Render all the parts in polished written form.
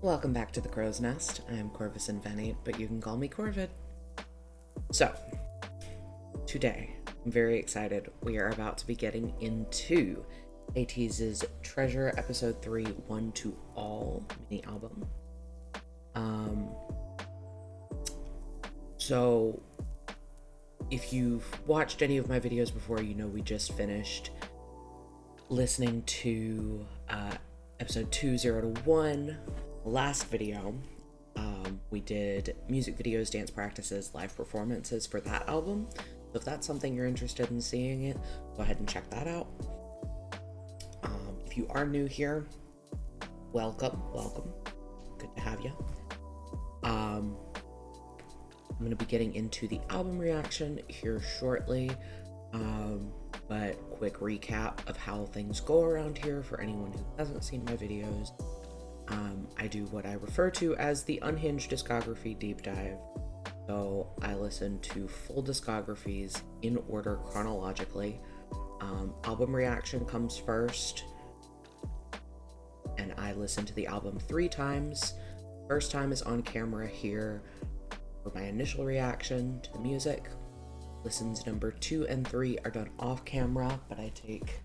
Welcome back to the Crow's Nest. I am Corvus Invenate, but you can call me Corvid. So, today, I'm very excited. We are about to be getting into ATEEZ's Treasure Episode 3 1 to All mini album. So, if you've watched any of my videos before, you know we just finished listening to Episode 2 0 to 1. Last video, we did music videos, dance practices, live performances for that album. So if that's something you're interested in seeing it, go ahead and check that out. If you are new here, welcome. Good to have you. I'm going to be getting into the album reaction here shortly, but quick recap of how things go around here for anyone who hasn't seen my videos. I do what I refer to as the Unhinged Discography Deep Dive. So I listen to full discographies in order chronologically. Album reaction comes first, and I listen to the album 3 times. First time is on camera here for my initial reaction to the music. Listens number 2 and 3 are done off camera, but I take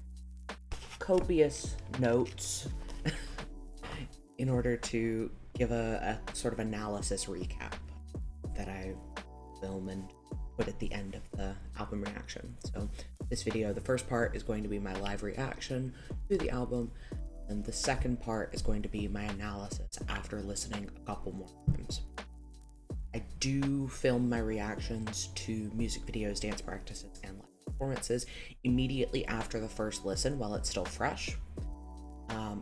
copious notes in order to give a sort of analysis recap that I film and put at the end of the album reaction. So this video, the first part is going to be my live reaction to the album, and the second part is going to be my analysis after listening a couple more times. I do film my reactions to music videos, dance practices, and live performances immediately after the first listen while it's still fresh.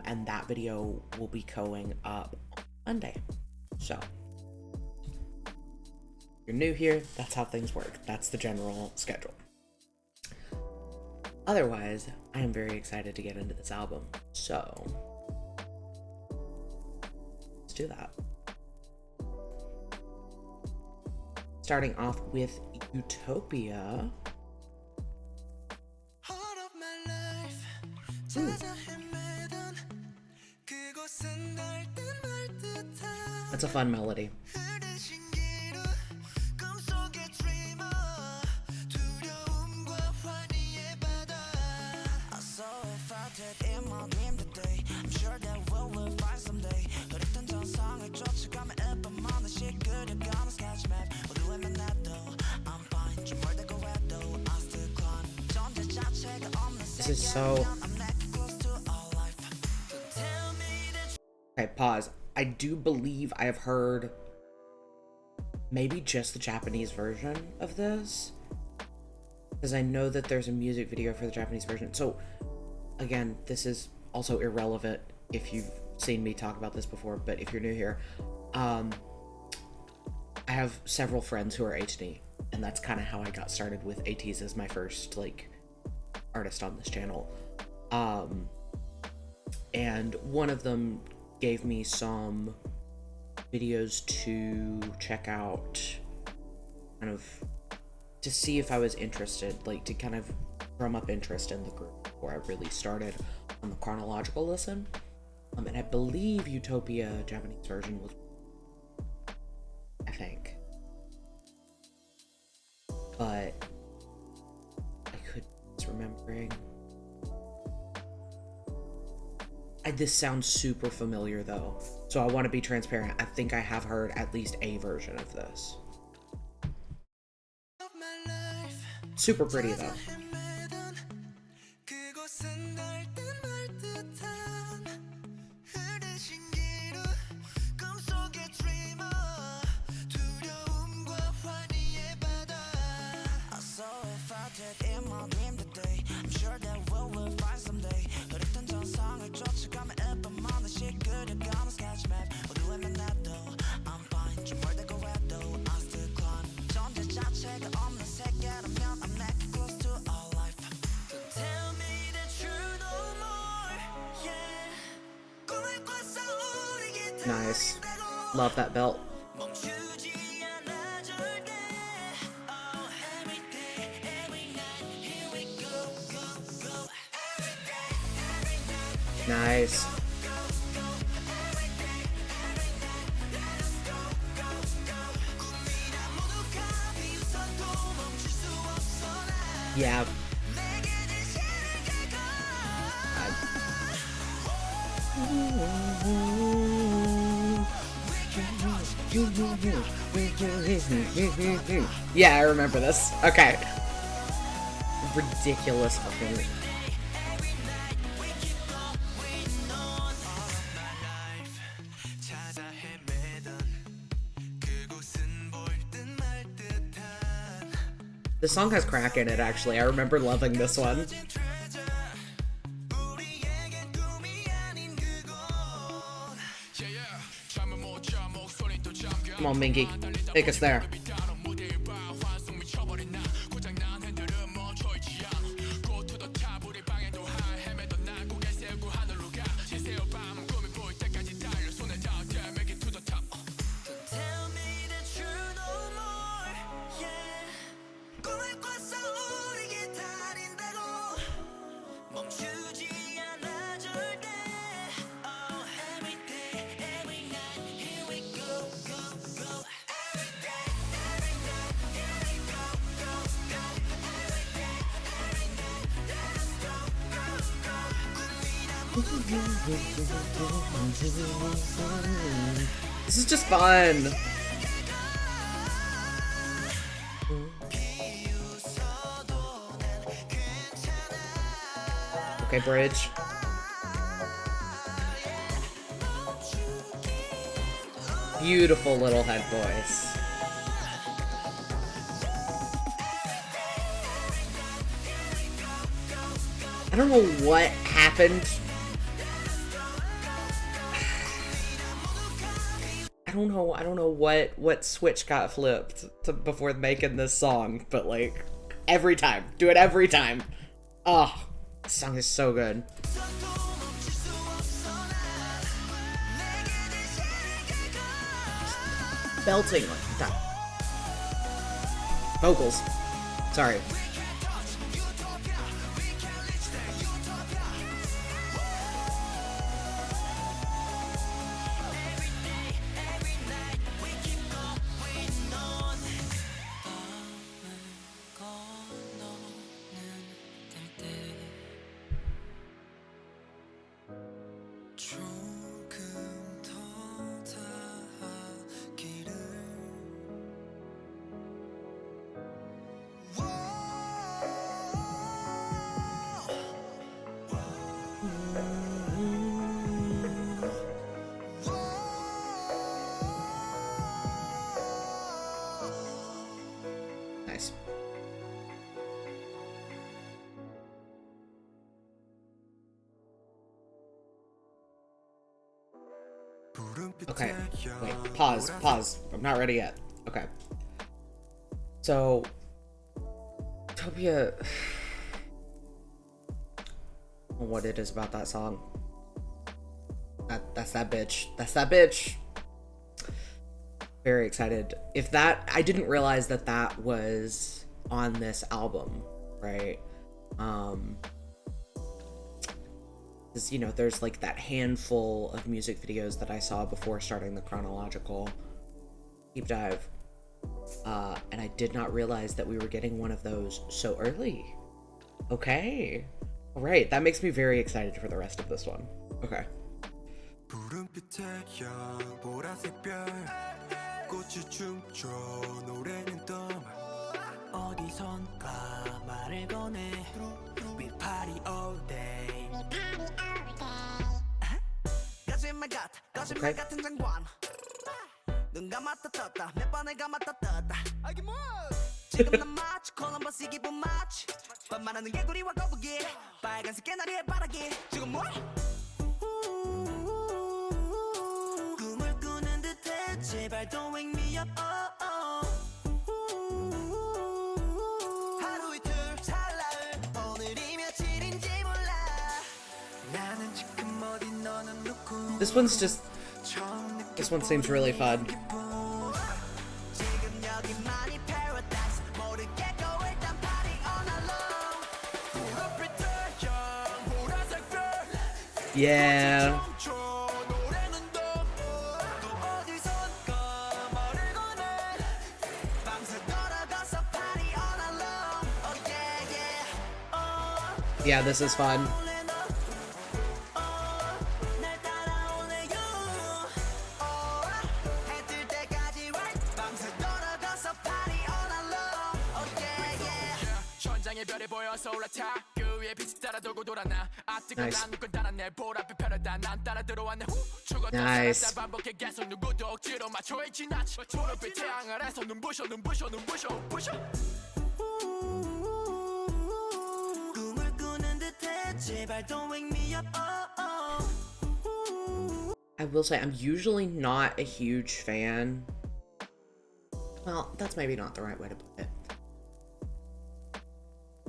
And that video will be going up on Monday. So, if you're new here, that's how things work. That's the general schedule. Otherwise, I am very excited to get into this album. So, let's do that. Starting off with Utopia. Ooh. That's a fun melody. This is so... Okay, pause. I do believe I have heard maybe just the Japanese version of this, because I know that there's a music video for the Japanese version. So again, this is also irrelevant if you've seen me talk about this before, but if you're new here, I have several friends who are H&E, and that's kind of how I got started with ATEEZ as my first like artist on this channel. And one of them gave me some videos to check out, kind of to see if I was interested, like to kind of drum up interest in the group before I really started on the chronological listen. And I believe Utopia Japanese version was, I think, but I could be misremembering. This sounds super familiar though, so I want to be transparent. I think I have heard at least a version of this. Super pretty though. Nice. Love that belt. Nice. Yeah. Yeah, I remember this. Okay. Ridiculous fucking... The song has crack in it, actually. I remember loving this one. Come on, Mingy. Take us there. This is just fun. Okay, bridge. Beautiful little head voice. I don't know what happened. I don't know what switch got flipped before making this song, but like every time, do it every time. Oh, this song is so good. Belting like that. Vocals. Sorry. Nice. Okay, wait, pause. I'm not ready yet. Okay. So, Utopia... what it is about that song. That's that bitch. That's that bitch. Very excited. If that... I didn't realize that that was on this album, right? Because, you know, there's like that handful of music videos that I saw before starting the chronological deep dive. And I did not realize that we were getting one of those so early. Okay. All right. That makes me very excited for the rest of this one. Okay. Okay. This one's just This one seems really fun. Yeah. Yeah, this is fun. Nice. Nice. I will say I'm usually not a huge fan. Well, that's maybe not the right way to put it.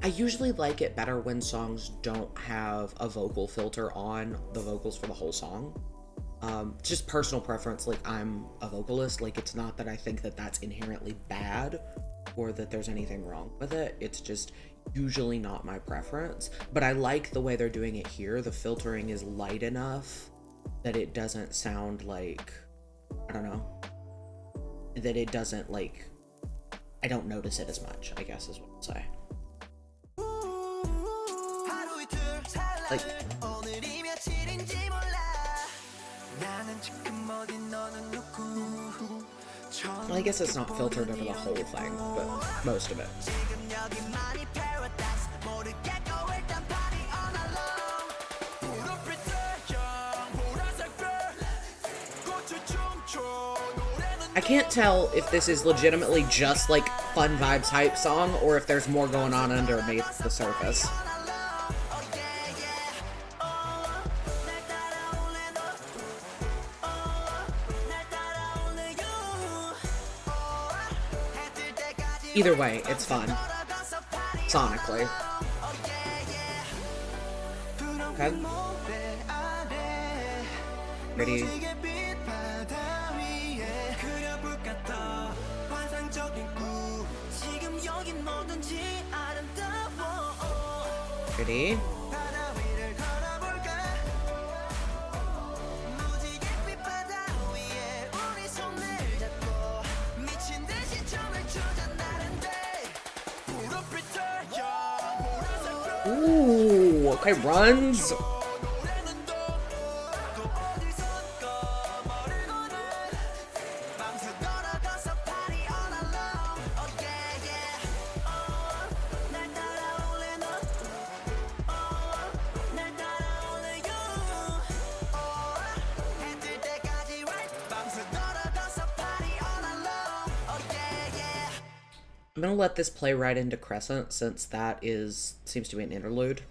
I usually like it better when songs don't have a vocal filter on the vocals for the whole song. Just personal preference, like I'm a vocalist, like it's not that I think that that's inherently bad or that there's anything wrong with it. It's just usually not my preference, but I like the way they're doing it here. The filtering is light enough that it doesn't sound like, I don't know, that it doesn't like, I don't notice it as much, I guess is what I'll say. Like, well, I guess it's not filtered over the whole thing, but most of it. I can't tell if this is legitimately just like fun vibes hype song or if there's more going on underneath the surface. Either way, it's fun. Sonically. Okay. Ready? Ready? Ooh, okay, runs. I'm gonna let this play right into Crescent since that seems to be an interlude.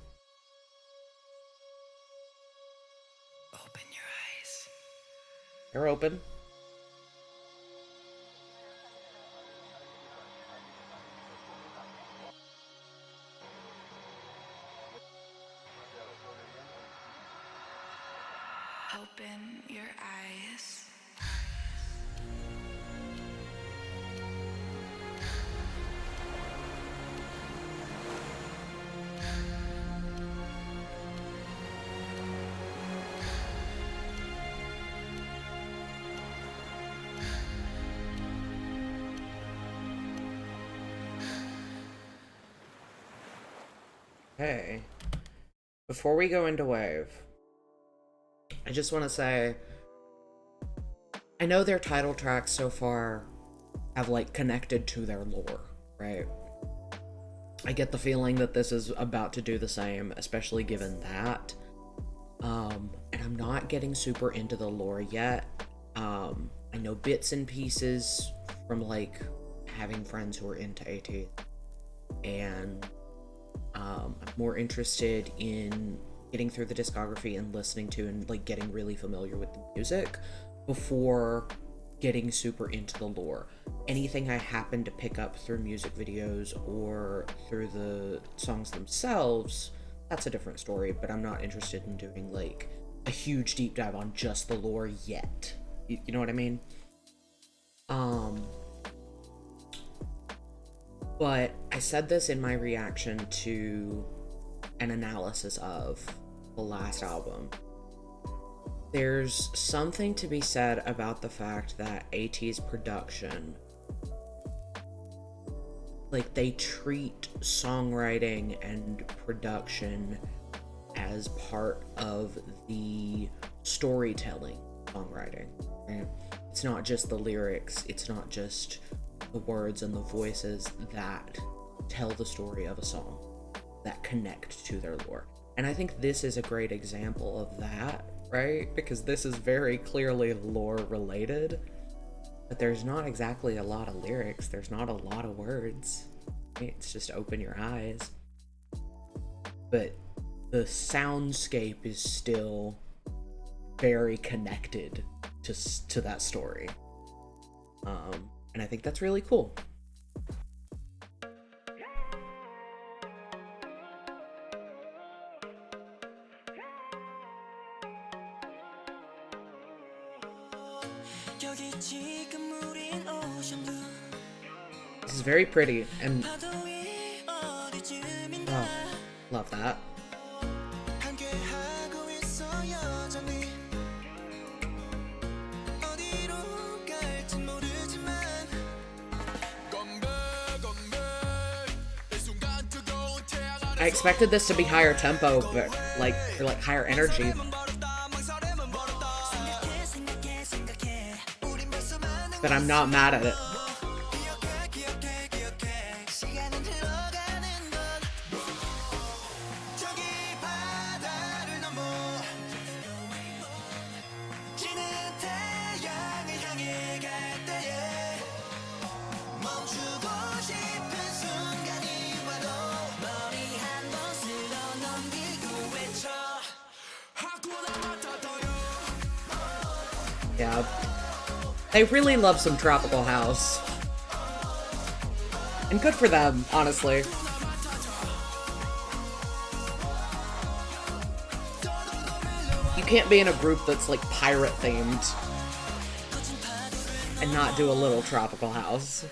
Open your eyes. They're open. Open your eyes. Okay. Before we go into Wave, I just want to say, I know their title tracks so far have like connected to their lore, right? I get the feeling that this is about to do the same, especially given that. And I'm not getting super into the lore yet. I know bits and pieces from like having friends who are into ATEEZ, and I'm more interested in getting through the discography and listening to and like getting really familiar with the music before getting super into the lore. Anything I happen to pick up through music videos or through the songs themselves, that's a different story, but I'm not interested in doing like a huge deep dive on just the lore yet. You know what I mean? But I said this in my reaction to an analysis of the last album. There's something to be said about the fact that ATEEZ production, like, they treat songwriting and production as part of the storytelling songwriting. Right? It's not just the lyrics, it's not just the words and the voices that tell the story of a song, that connect to their lore. And I think this is a great example of that, right? Because this is very clearly lore related, but there's not exactly a lot of lyrics, there's not a lot of words. It's just open your eyes. But the soundscape is still very connected to that story. And I think that's really cool. This is very pretty, and oh, love that. I expected this to be higher tempo, but like higher energy. But I'm not mad at it. Yeah. They really love some tropical house. And good for them, honestly. You can't be in a group that's like pirate themed and not do a little tropical house.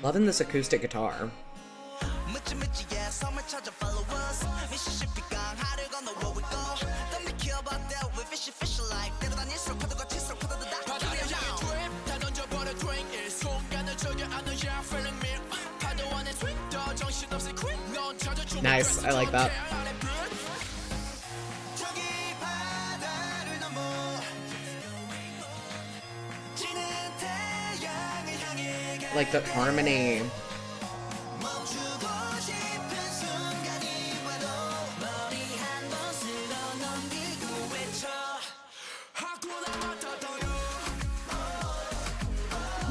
Loving this acoustic guitar. Nice, I like that. Like the harmony.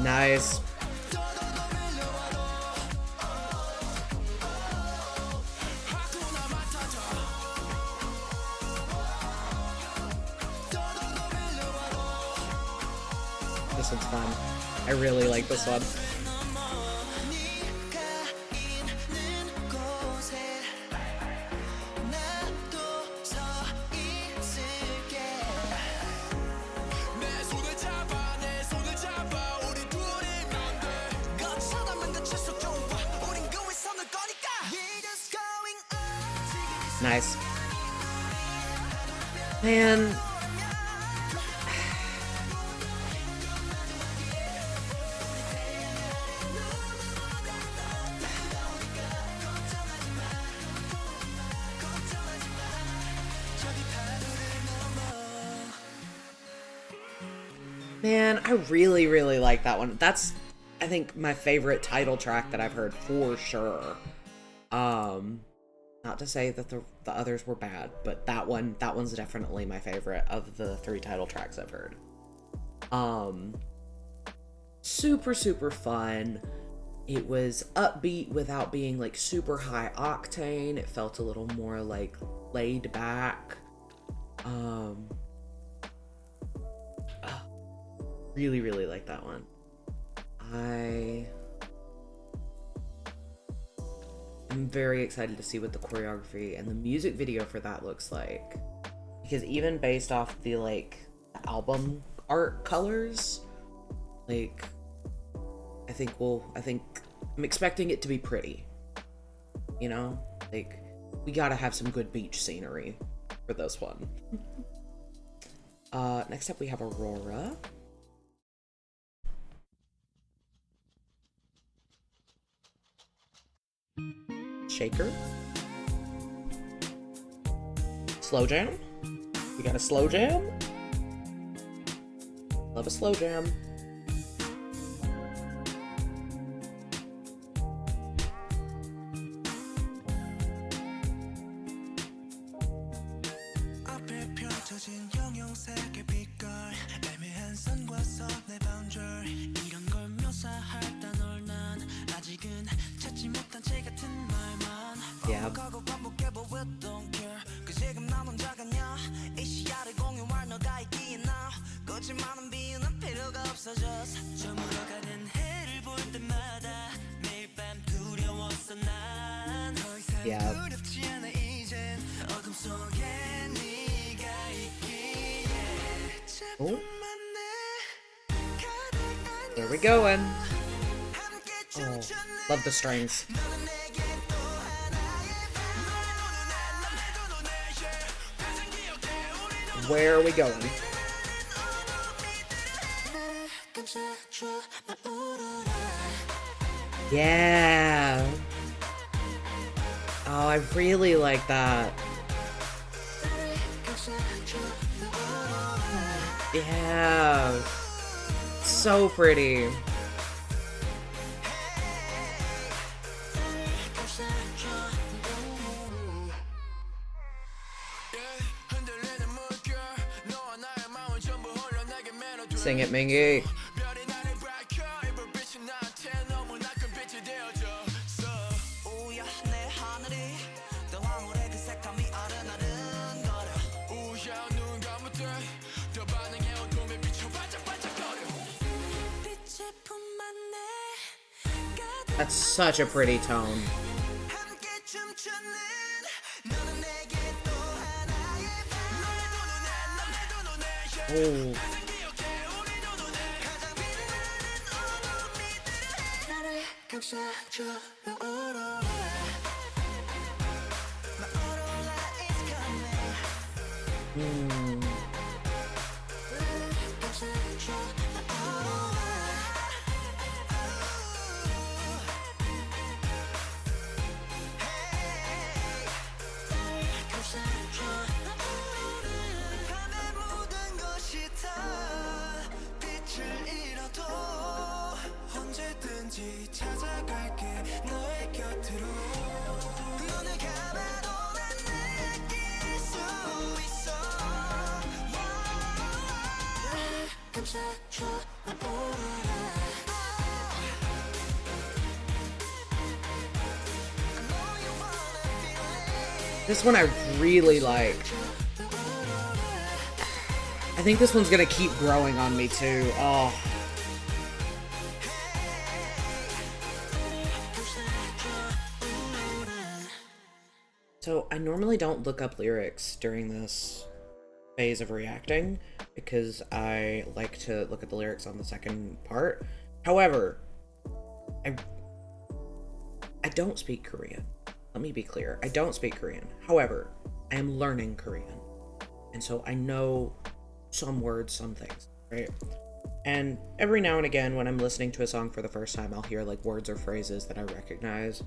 Nice. This one's fun. I really like this one. Nice. Man. Man, I really, really like that one. That's, I think, my favorite title track that I've heard for sure. Not to say that the others were bad, but that one's definitely my favorite of the 3 title tracks I've heard. Super, super fun. It was upbeat without being like super high octane. It felt a little more like laid back. Really, really like that one. And I'm very excited to see what the choreography and the music video for that looks like. Because even based off the, like, album art colors, like, I'm expecting it to be pretty. You know? Like, we gotta have some good beach scenery for this one. Next up we have Aurora. Shaker. Slow jam. We got a slow jam. Love a slow jam. Yeah. Yeah. Oh. There we going. Oh, love the strings. Where are we going? Yeah. Oh, I really like that. Yeah. So pretty. Sing it, Mingy. That's such a pretty tone. Oh. This one I really like. I think this one's gonna keep growing on me too. Oh. So I normally don't look up lyrics during this phase of reacting because I like to look at the lyrics on the second part. However, I don't speak Korean. Let me be clear. I don't speak Korean. However, I am learning Korean. And so I know some words, some things, right? And every now and again, when I'm listening to a song for the first time, I'll hear like words or phrases that I recognize.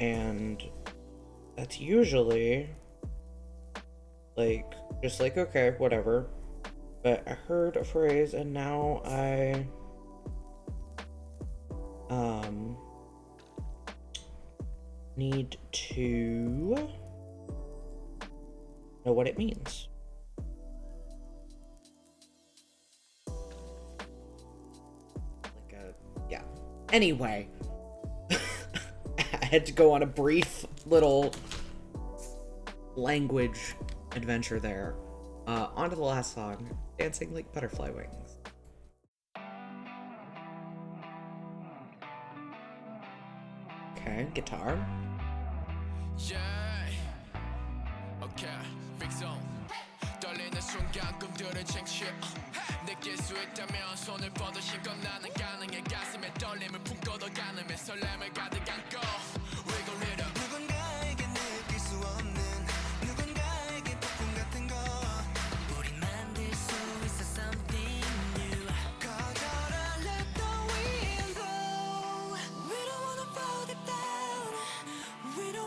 And that's usually like, just like, okay, whatever. But I heard a phrase and now I need to know what it means. Yeah. Anyway, I had to go on a brief little language adventure there. On to the last song, Dancing Like Butterfly Wings. Okay. guitar.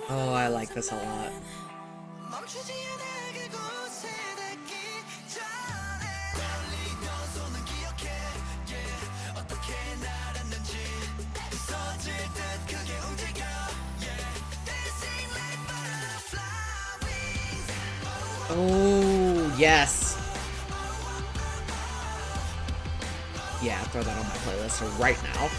Oh, I like this a lot. Oh, yes. Yeah, throw that on my playlist right now.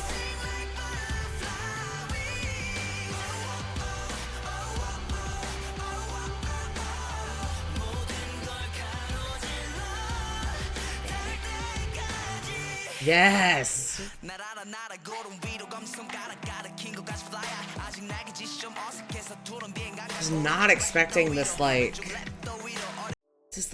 Yes. I was not expecting this, like, this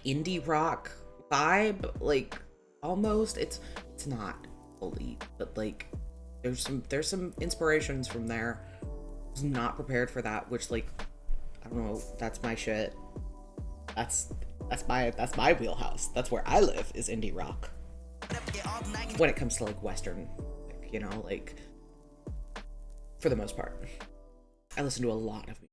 indie rock vibe, like, almost. It's not fully, but like there's some inspirations from there. I was not prepared for that, which, like, I don't know, that's my shit. That's my wheelhouse. That's where I live, is indie rock. When it comes to, like, Western, you know, like, for the most part. I listen to a lot of music.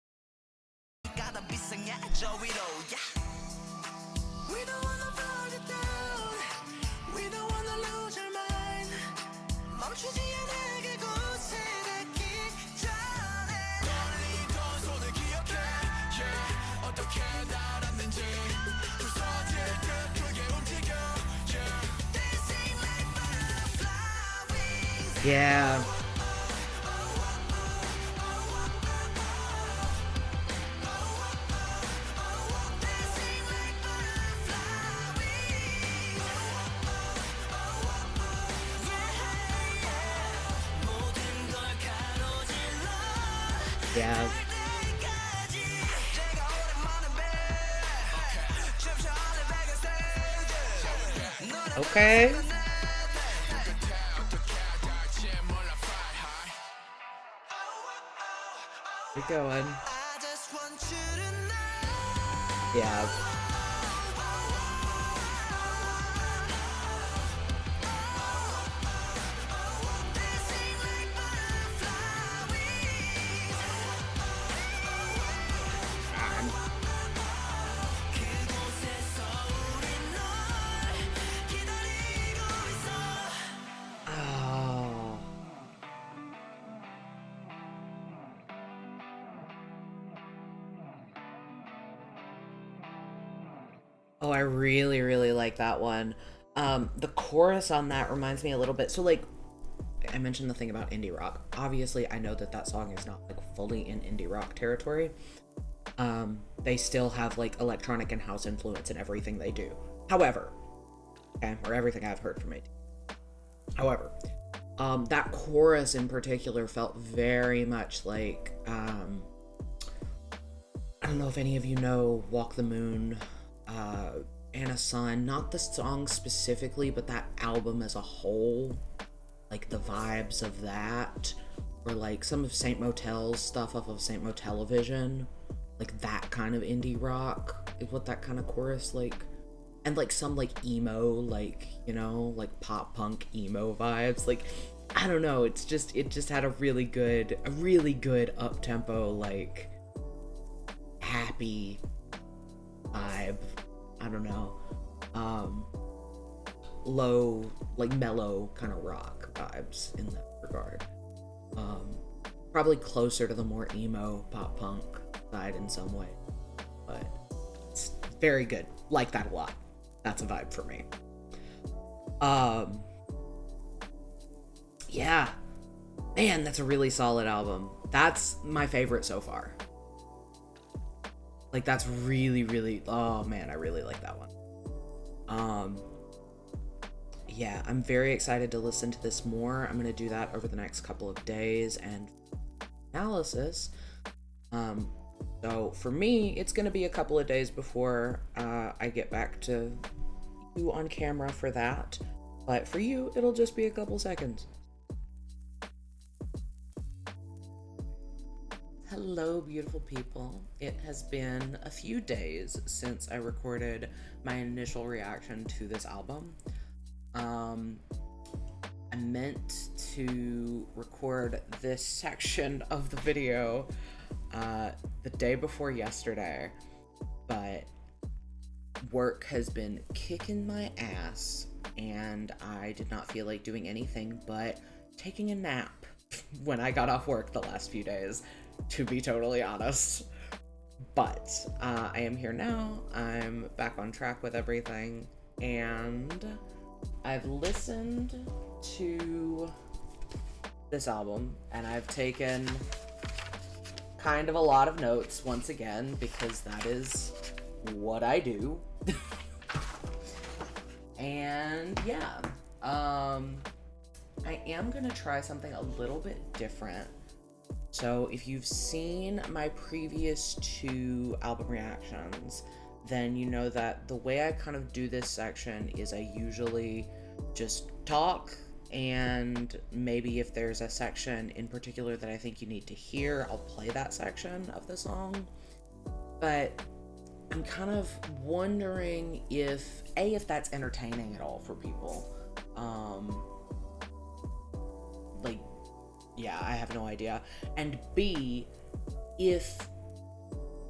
Yeah. Yeah. Okay. Keep going. Yeah. Oh. Oh, I really, really like that one. The chorus on that reminds me a little bit. So, like, I mentioned the thing about indie rock. Obviously, I know that that song is not, like, fully in indie rock territory. They still have, like, electronic and house influence in everything they do. However, okay, or everything I've heard from it. However, that chorus in particular felt very much like, I don't know if any of you know Walk the Moon, Anna Sun, not the song specifically, but that album as a whole, like the vibes of that, or like some of Saint Motel's stuff off of Saint Motel-O-Vision, like that kind of indie rock is what that kind of chorus, like, and like some like emo, like, you know, like pop punk emo vibes, like, I don't know, it just had a really good up tempo, like, happy vibe. I don't know, low, like mellow kind of rock vibes in that regard. Probably closer to the more emo pop punk side in some way, but it's very good. Like that a lot. That's a vibe for me. Yeah, man, that's a really solid album. That's my favorite so far. Like, that's really, really, oh man, I really like that one. yeah, I'm very excited to listen to this more. I'm gonna do that over the next couple of days and analysis. Um, so for me, it's gonna be a couple of days before I get back to you on camera for that. But for you, it'll just be a couple seconds. Hello, beautiful people. It has been a few days since I recorded my initial reaction to this album. I meant to record this section of the video the day before yesterday, but work has been kicking my ass and I did not feel like doing anything but taking a nap when I got off work the last few days, to be totally honest. But I am here now. I'm back on track with everything, and I've listened to this album and I've taken kind of a lot of notes once again because that is what I do. And yeah, I am gonna try something a little bit different. So if you've seen my previous 2 album reactions, then you know that the way I kind of do this section is I usually just talk, and maybe if there's a section in particular that I think you need to hear, I'll play that section of the song. But I'm kind of wondering if that's entertaining at all for people. Yeah, I have no idea. And B, if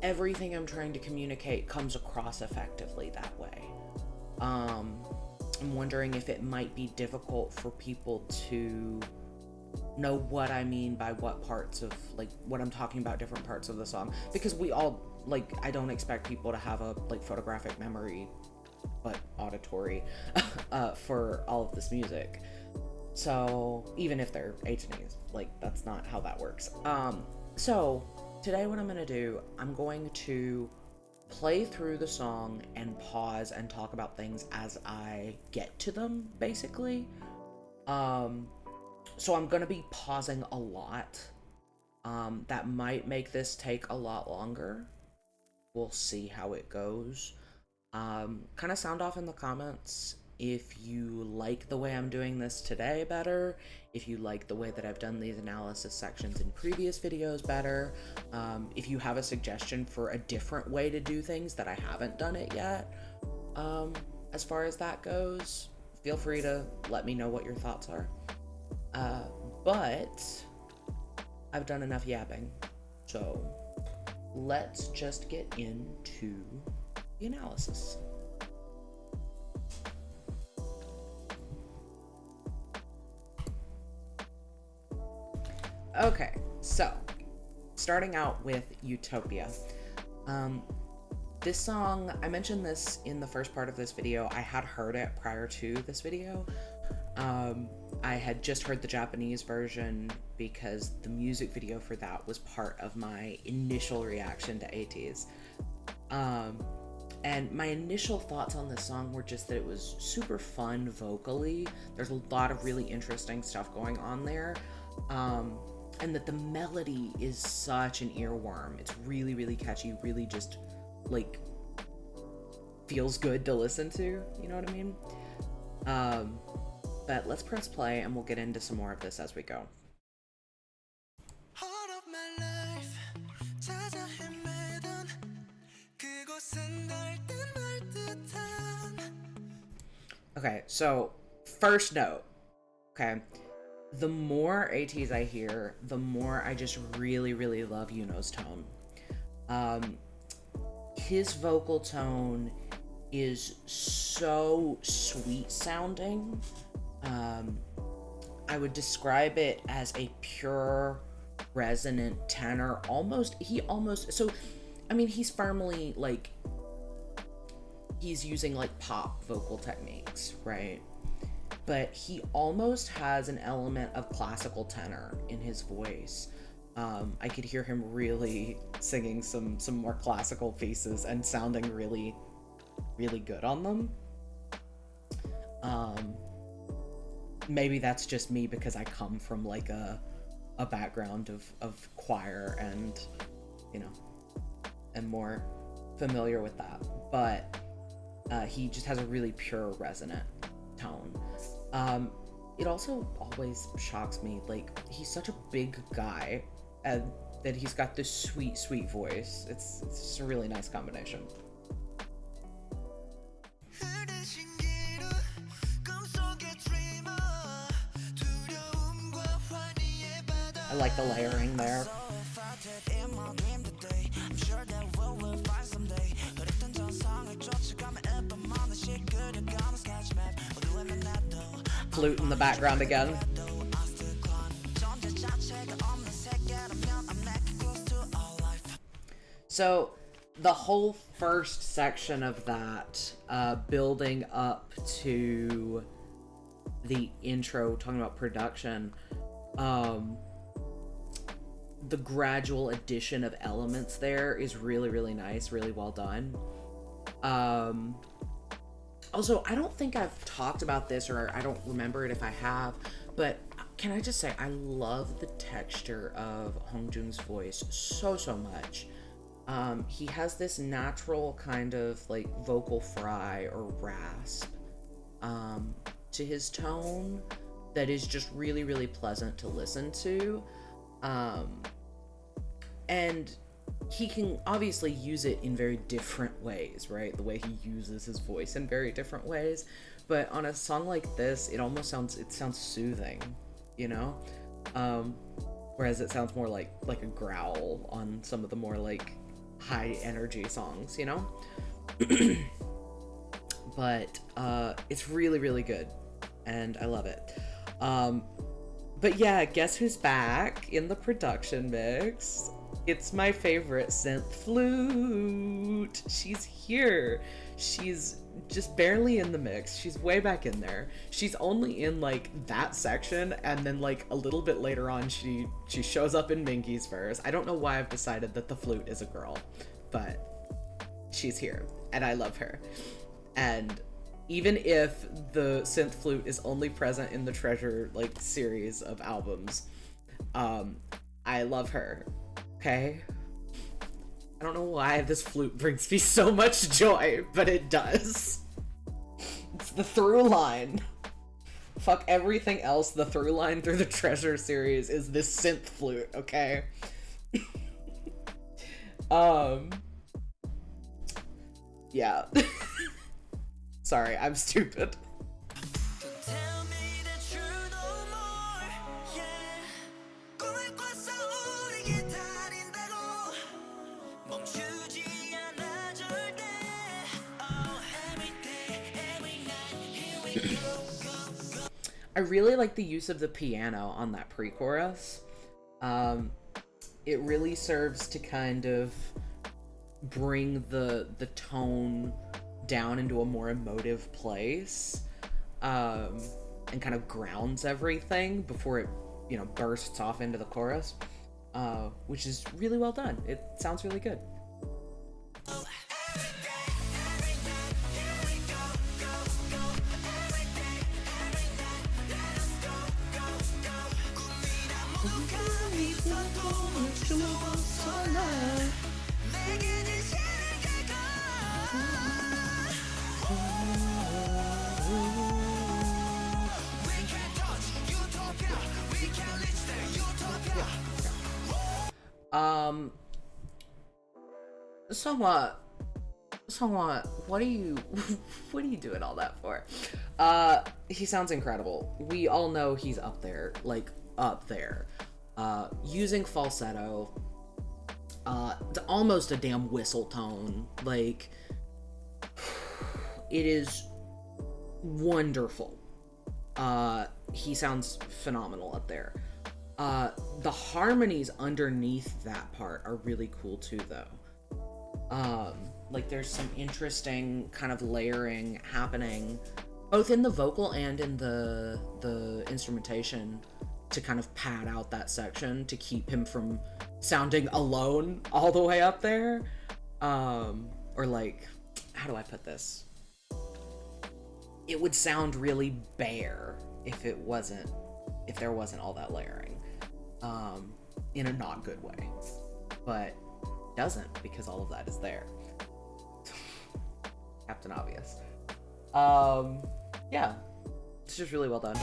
everything I'm trying to communicate comes across effectively that way. I'm wondering if it might be difficult for people to know what I mean by what parts of, like, what I'm talking about, different parts of the song, because we all, like, I don't expect people to have a, like, photographic memory, but auditory, for all of this music. So even if they're ATEEZ, like, that's not how that works. So today what I'm gonna do, I'm going to play through the song and pause and talk about things as I get to them, basically. So I'm gonna be pausing a lot. That might make this take a lot longer. We'll see how it goes. Kind of sound off in the comments if you like the way I'm doing this today better, if you like the way that I've done these analysis sections in previous videos better, if you have a suggestion for a different way to do things that I haven't done it yet. As far as that goes, feel free to let me know what your thoughts are. But I've done enough yapping, so let's just get into the analysis. Okay, so starting out with Utopia. This song, I mentioned this in the first part of this video. I had heard it prior to this video. I had just heard the Japanese version because the music video for that was part of my initial reaction to ATEEZ. And my initial thoughts on this song were just that it was super fun vocally. There's a lot of really interesting stuff going on there. And that the melody is such an earworm. It's really, really catchy, really just, like, feels good to listen to, you know what I mean? But let's press play and we'll get into some more of this as we go. Okay, so first note, okay, the more ATEEZ I hear, the more I just really, really love Yuno's tone. His vocal tone is so sweet sounding. I would describe it as a pure resonant tenor, so I mean, he's firmly, like, he's using, like, pop vocal techniques, right? But he almost has an element of classical tenor in his voice. I could hear him really singing some more classical pieces and sounding really, really good on them. maybe that's just me because I come from like a background of choir and, you know, am more familiar with that. But he just has a really pure, resonant tone. It also always shocks me, like, he's such a big guy, and that he's got this sweet, sweet voice. It's just a really nice combination. I like the layering there. Flute in the background again. So the whole first section of that, building up to the intro, talking about production, the gradual addition of elements there is really, really nice, really well done. Also, I don't think I've talked about this, or I don't remember it if I have, but can I just say, I love the texture of Hongjoong's voice so, so much. He has this natural kind of like vocal fry or rasp to his tone that is just really, really pleasant to listen to. And he can obviously use it in very different ways, right? The way he uses his voice in very different ways. But on a song like this, it almost sounds soothing, you know? Whereas it sounds more like a growl on some of the more like high energy songs, you know? But it's really, really good, and I love it. But yeah, guess who's back in the production mix? It's my favorite synth flute. She's here. She's just barely in the mix. She's way back in there. She's only in like that section, and then like a little bit later on she shows up in Mingy's verse. I don't know why I've decided that the flute is a girl, but she's here and I love her. And even if the synth flute is only present in the Treasure like series of albums, I love her. Okay? I don't know why this flute brings me so much joy, but it does. It's the through line. Fuck everything else, the through line through the Treasure series is this synth flute, okay? Yeah. Sorry, I'm stupid. I really like the use of the piano on that pre-chorus. It really serves to kind of bring the tone down into a more emotive place, and kind of grounds everything before it, you know, bursts off into the chorus, which is really well done. It sounds really good. Somewhat, what are you doing all that for? He sounds incredible. We all know he's up there, like up there. Using falsetto, almost a damn whistle tone, like, it is wonderful. He sounds phenomenal up there. The harmonies underneath that part are really cool too, though. Like, there's some interesting kind of layering happening, both in the vocal and in the instrumentation, to kind of pad out that section to keep him from sounding alone all the way up there. Or like, how do I put this? It would sound really bare if there wasn't all that layering, in a not good way, but doesn't, because all of that is there. Captain Obvious. Yeah, it's just really well done.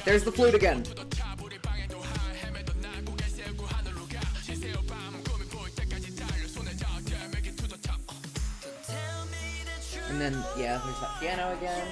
There's the flute again. And then, yeah, there's that piano again.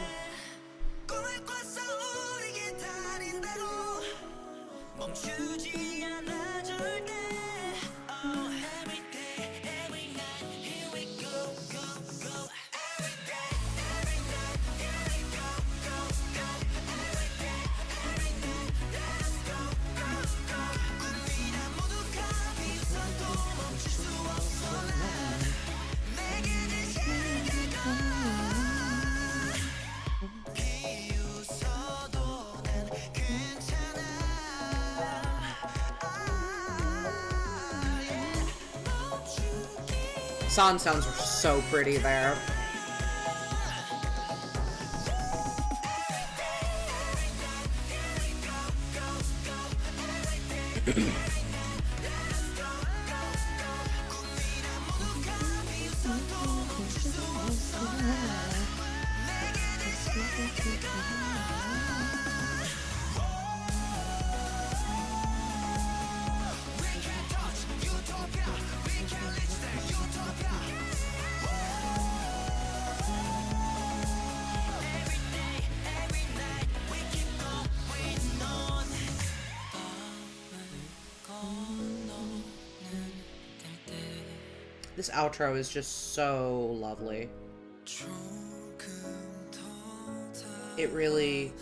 Song sounds so pretty there. This outro is just so lovely. It really...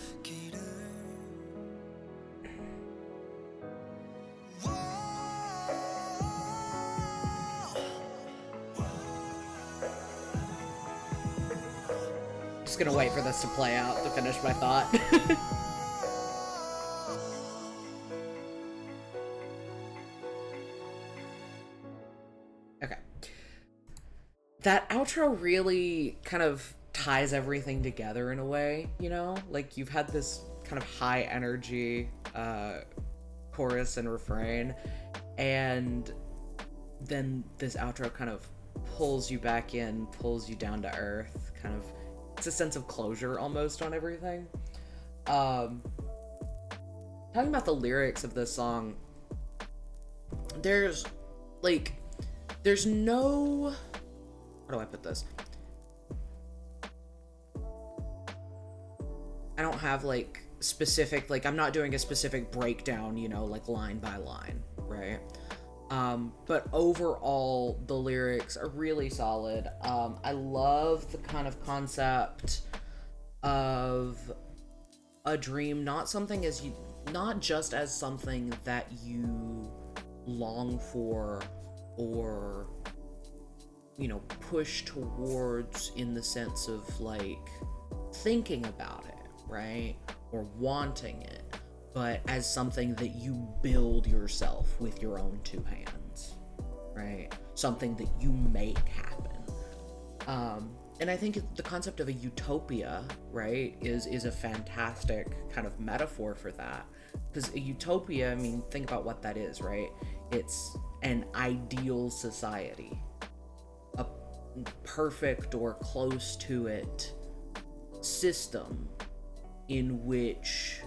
Just gonna wait for this to play out to finish my thought. Okay. That outro really kind of ties everything together in a way, you know? Like, you've had this kind of high energy chorus and refrain, and then this outro kind of pulls you back in, pulls you down to earth, kind of, it's a sense of closure almost on everything. Talking about the lyrics of this song, there's no, how do I put this? I don't have like specific, like I'm not doing a specific breakdown, you know, like line by line, right? But overall, the lyrics are really solid. I love the kind of concept of a dream, not just as something that you long for or, you know, push towards in the sense of like thinking about it, right? Or wanting it, but as something that you build yourself with your own two hands, right? Something that you make happen. And I think the concept of a utopia, right, is a fantastic kind of metaphor for that. Because a utopia, I mean, think about what that is, right? It's an ideal society, a perfect or close to it system in which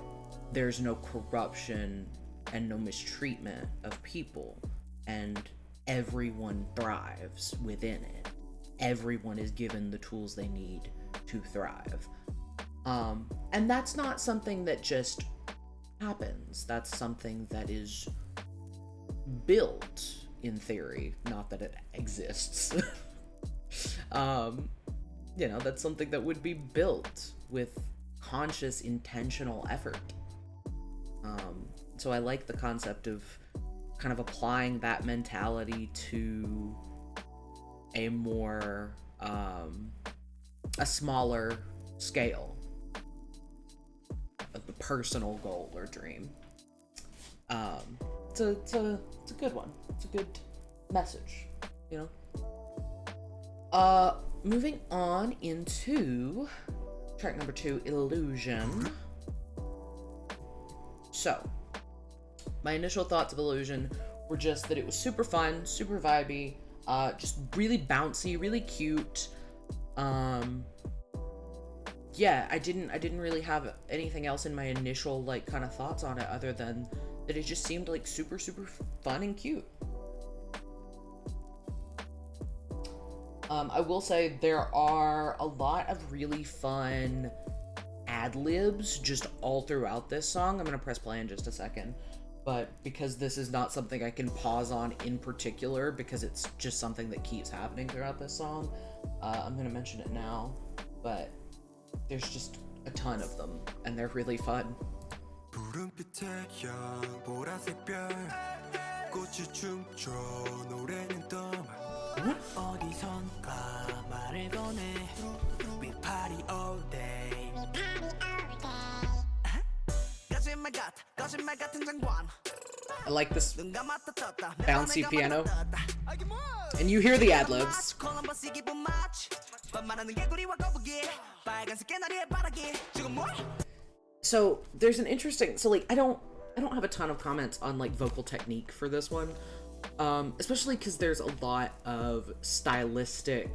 there's no corruption and no mistreatment of people, and everyone thrives within it. Everyone is given the tools they need to thrive. And that's not something that just happens. That's something that is built in theory, not that it exists. You know, that's something that would be built with conscious, intentional effort. So I like the concept of kind of applying that mentality to a more, a smaller scale of the personal goal or dream. It's a good one. It's a good message, you know? Moving on into track number 2, Illusion. So, my initial thoughts of Illusion were just that it was super fun, super vibey, just really bouncy, really cute. Yeah, I didn't really have anything else in my initial like kind of thoughts on it other than that it just seemed like super fun and cute. I will say there are a lot of really fun ad-libs just all throughout this song. I'm gonna press play in just a second, but because this is not something I can pause on in particular because it's just something that keeps happening throughout this song, I'm gonna mention it now, but there's just a ton of them and they're really fun. I like this bouncy piano. And you hear the ad-libs. So there's an interesting, so like I don't have a ton of comments on like vocal technique for this one. Especially because there's a lot of stylistic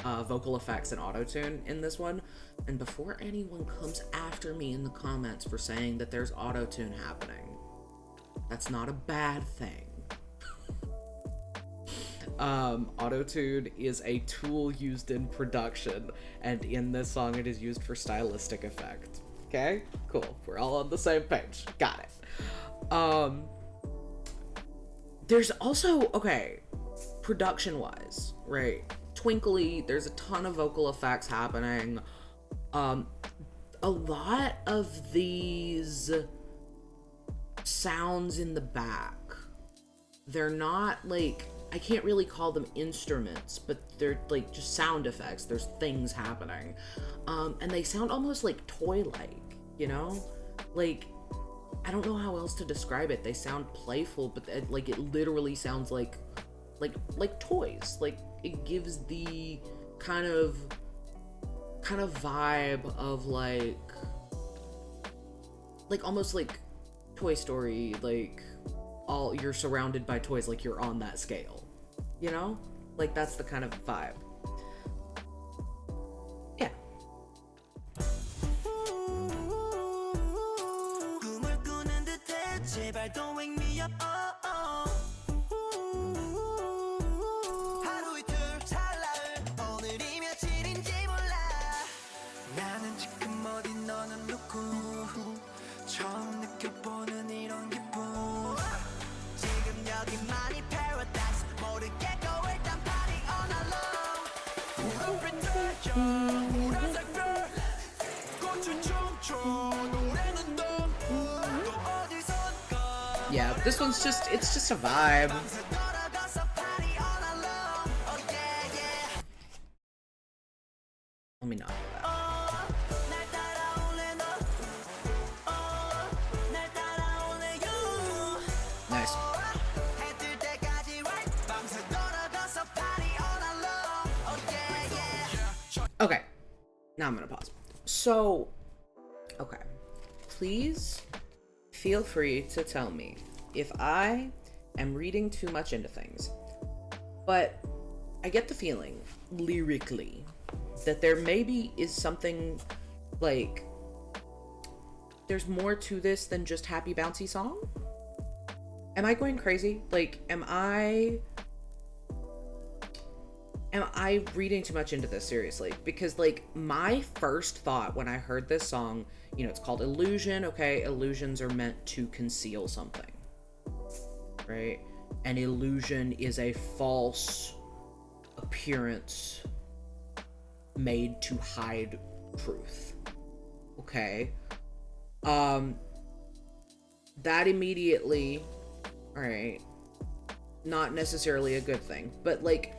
vocal effects and auto-tune in this one. And before anyone comes after me in the comments for saying that there's auto-tune happening, that's not a bad thing. Auto-tune is a tool used in production, and in this song it is used for stylistic effect. Okay? Cool. We're all on the same page. Got it. There's also, okay, production-wise, right? Twinkly, there's a ton of vocal effects happening. A lot of these sounds in the back, they're not like, I can't really call them instruments, but they're like just sound effects. There's things happening. And they sound almost like toy-like, you know? Like, I don't know how else to describe it. They sound playful, but like it literally sounds like toys. Like it gives the kind of vibe of like almost like Toy Story, like all you're surrounded by toys, like you're on that scale, you know? Like that's the kind of vibe. Yeah. Yeah, this one's just, it's just a vibe. Let me not do that. Nice. Okay, now I'm gonna pause. So, okay, please feel free to tell me if I am reading too much into things, but I get the feeling, lyrically, that there maybe is something, like, there's more to this than just happy bouncy song? Am I going crazy? Like, am I reading too much into this, seriously? Because, like, my first thought when I heard this song, you know, it's called Illusion. Okay, illusions are meant to conceal something, right? An illusion is a false appearance made to hide truth. Okay. That immediately, all right, not necessarily a good thing, but like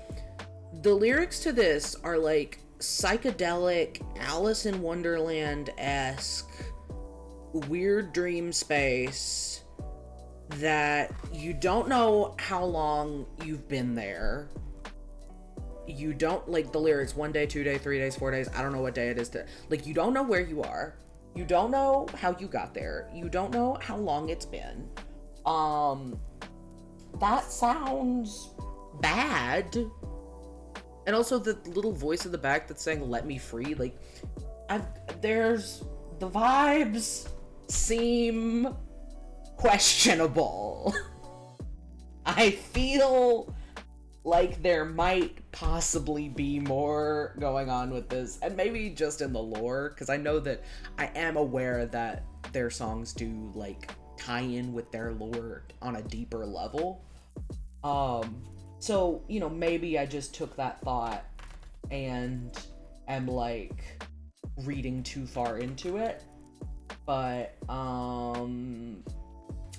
the lyrics to this are like psychedelic Alice in Wonderland-esque weird dream space that you don't know how long you've been there. You don't, like, the lyrics, 1 day, 2 days, 3 days, 4 days, I don't know what day it is to, like, you don't know where you are. You don't know how you got there. You don't know how long it's been. That sounds bad. And also the little voice in the back that's saying, let me free, like, there's, the vibes seem questionable. I feel like there might possibly be more going on with this, and maybe just in the lore, because I know that I am aware that their songs do like tie in with their lore on a deeper level. So, you know, maybe I just took that thought and am like reading too far into it. But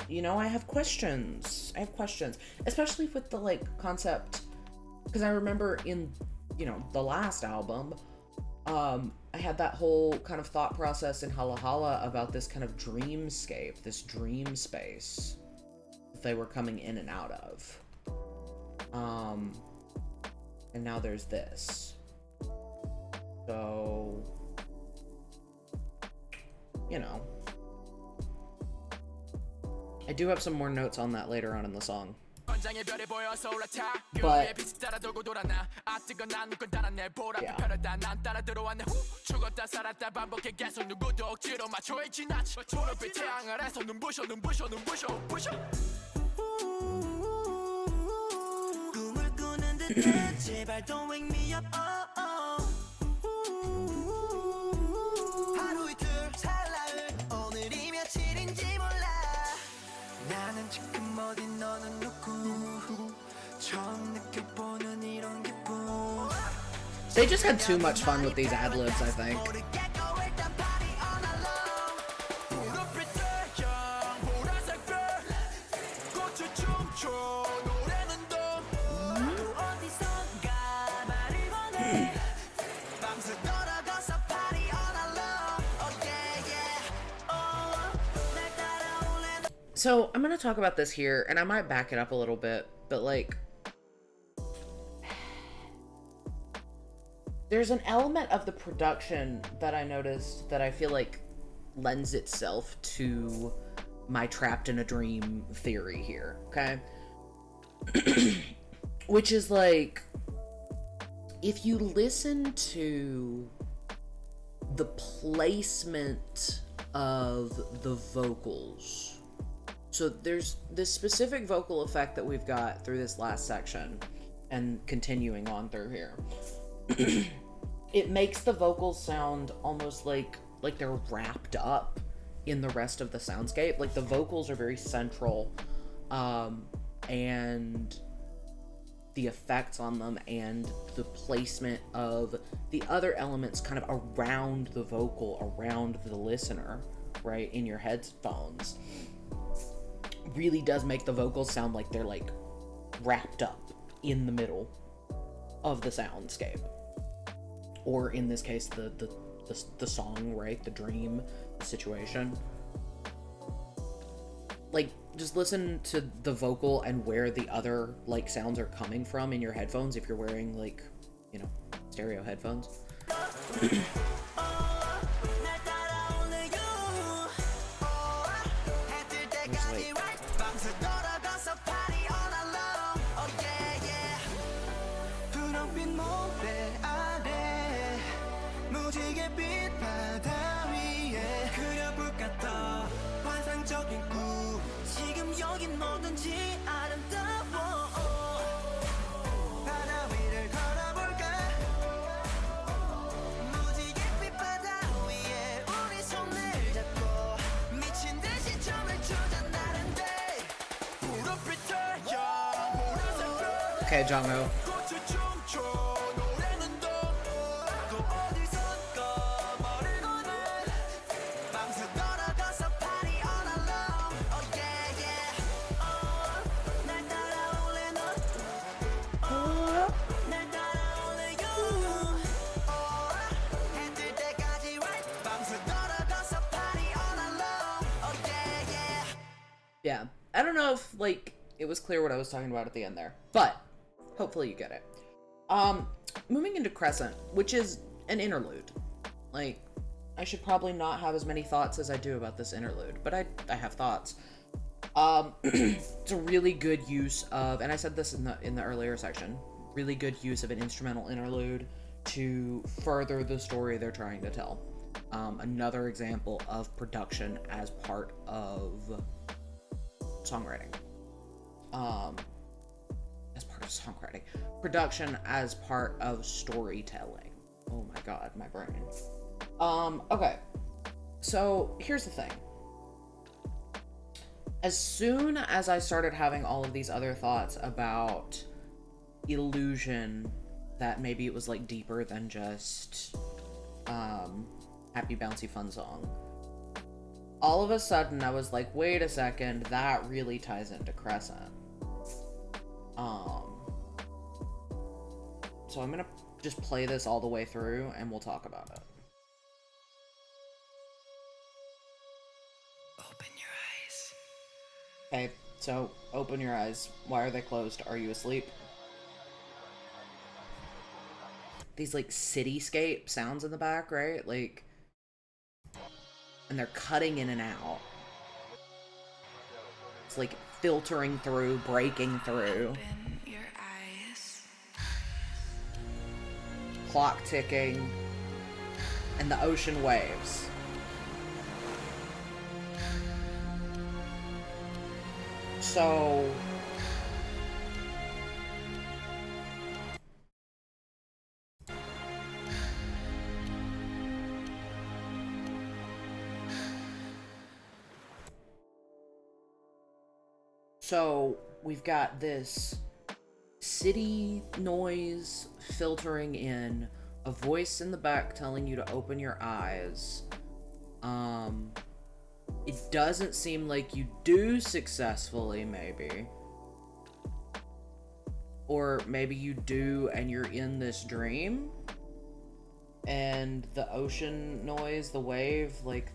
you know, I have questions, especially with the like concept, because I remember in, you know, the last album, I had that whole kind of thought process in Hala Hala about this kind of dreamscape, this dream space that they were coming in and out of. And now there's this. So, you know, I do have some more notes on that later on in the song. But yeah. They just had too much fun with these ad-libs, I think. So I'm gonna talk about this here, and I might back it up a little bit, but like, there's an element of the production that I noticed that I feel like lends itself to my trapped in a dream theory here, okay? Which is like, if you listen to the placement of the vocals, so there's this specific vocal effect that we've got through this last section and continuing on through here. It makes the vocals sound almost like they're wrapped up in the rest of the soundscape. Like the vocals are very central, and the effects on them and the placement of the other elements kind of around the vocal, around the listener, right, in your headphones, really does make the vocals sound like they're like wrapped up in the middle of the soundscape, or in this case the song, right, the dream, the situation. Like, just listen to the vocal and where the other like sounds are coming from in your headphones if you're wearing, like, you know, stereo headphones. Okay, Jongho. I don't know if, like, it was clear what I was talking about at the end there, but hopefully you get it. Moving into Crescent, which is an interlude. Like, I should probably not have as many thoughts as I do about this interlude, but I have thoughts. It's a really good use of, and I said this in the earlier section, really good use of an instrumental interlude to further the story they're trying to tell. Another example of production as part of songwriting. As part of songwriting. Production as part of storytelling. Oh my god, my brain. Okay. So, here's the thing. As soon as I started having all of these other thoughts about illusion, that maybe it was, like, deeper than just, happy, bouncy, fun song, all of a sudden I was like, wait a second, that really ties into Crescent. So I'm gonna just play this all the way through and we'll talk about it. Open your eyes. Okay, so open your eyes. Why are they closed? Are you asleep? These, like, cityscape sounds in the back, right? Like, and they're cutting in and out. It's like filtering through, breaking through. Open your eyes. Clock ticking. And the ocean waves. So... So, we've got this city noise filtering in, a voice in the back telling you to open your eyes. It doesn't seem like you do successfully, maybe. Or maybe you do and you're in this dream. And the ocean noise, the wave, like,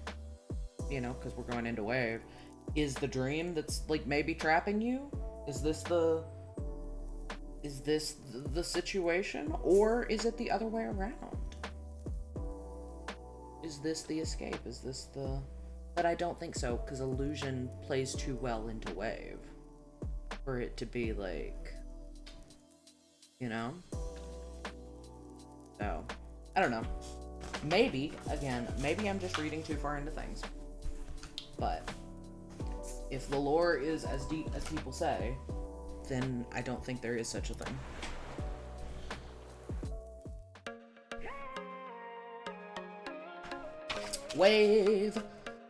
you know, because we're going into wave, is the dream that's, like, maybe trapping you? Is this the situation? Or is it the other way around? Is this the escape? Is this the... But I don't think so, because illusion plays too well into wave for it to be, like, you know? So, I don't know. Maybe, again, maybe I'm just reading too far into things. But if the lore is as deep as people say, then I don't think there is such a thing. Wave!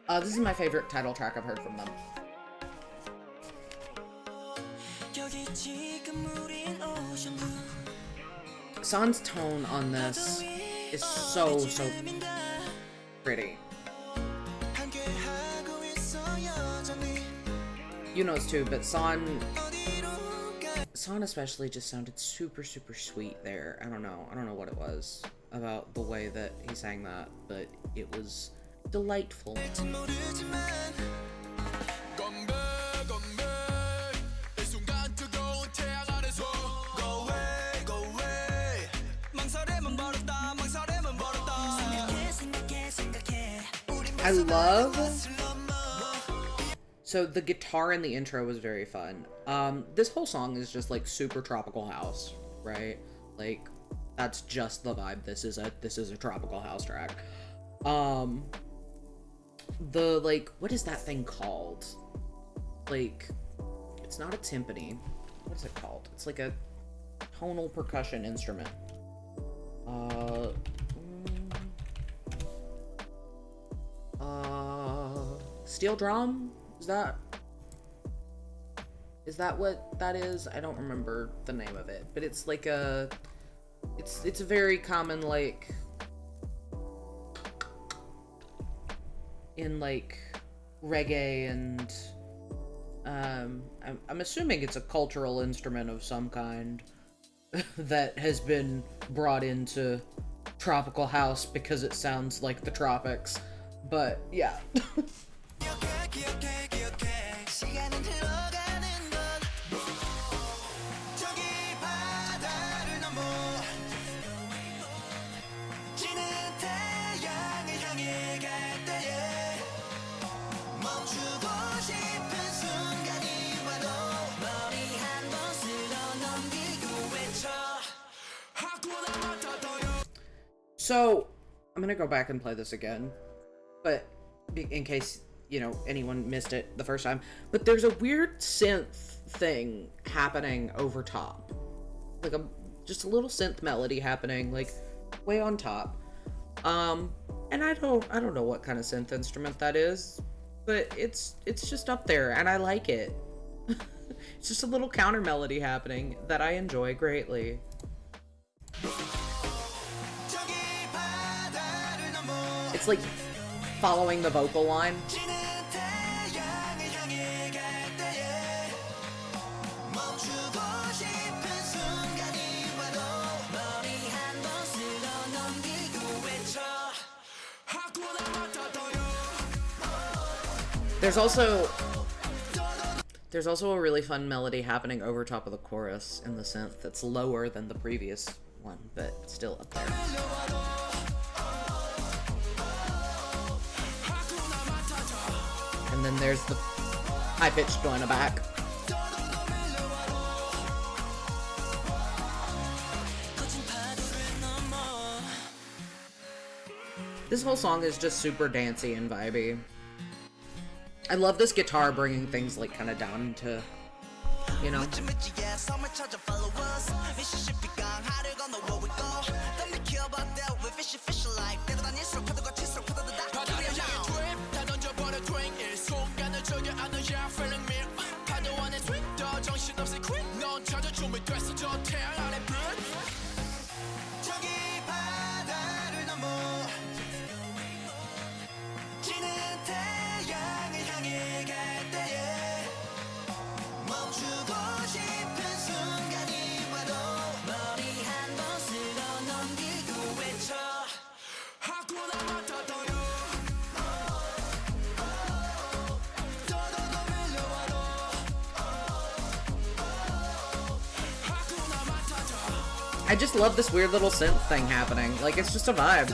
This is my favorite title track I've heard from them. San's tone on this is so pretty. You know it's too, but San especially just sounded super sweet there. I don't know what it was about the way that he sang that, but it was delightful. I love... So the guitar in the intro was very fun. This whole song is just, like, super tropical house, right? Like, that's just the vibe. This is a tropical house track. The, like, what is that thing called? Like, it's not a timpani. What is it called? It's like a tonal percussion instrument. Steel drum? Is that what that is? I don't remember the name of it, but it's like a, it's a very common, like, in, like, reggae and, I'm assuming it's a cultural instrument of some kind that has been brought into tropical house because it sounds like the tropics, but yeah. So, I'm gonna go back and play this again, but in case, anyone missed it the first time. But there's a weird synth thing happening over top. Like just a little synth melody happening, like, way on top. And I don't know what kind of synth instrument that is, but it's just up there, and I like it. It's just a little counter melody happening that I enjoy greatly. It's like following the vocal line. There's also a really fun melody happening over top of the chorus in the synth that's lower than the previous one, but still up there. And then there's the high-pitched going back. This whole song is just super dancey and vibey. I love this guitar bringing things like kind of down to, I just love this weird little synth thing happening. Like, it's just a vibe.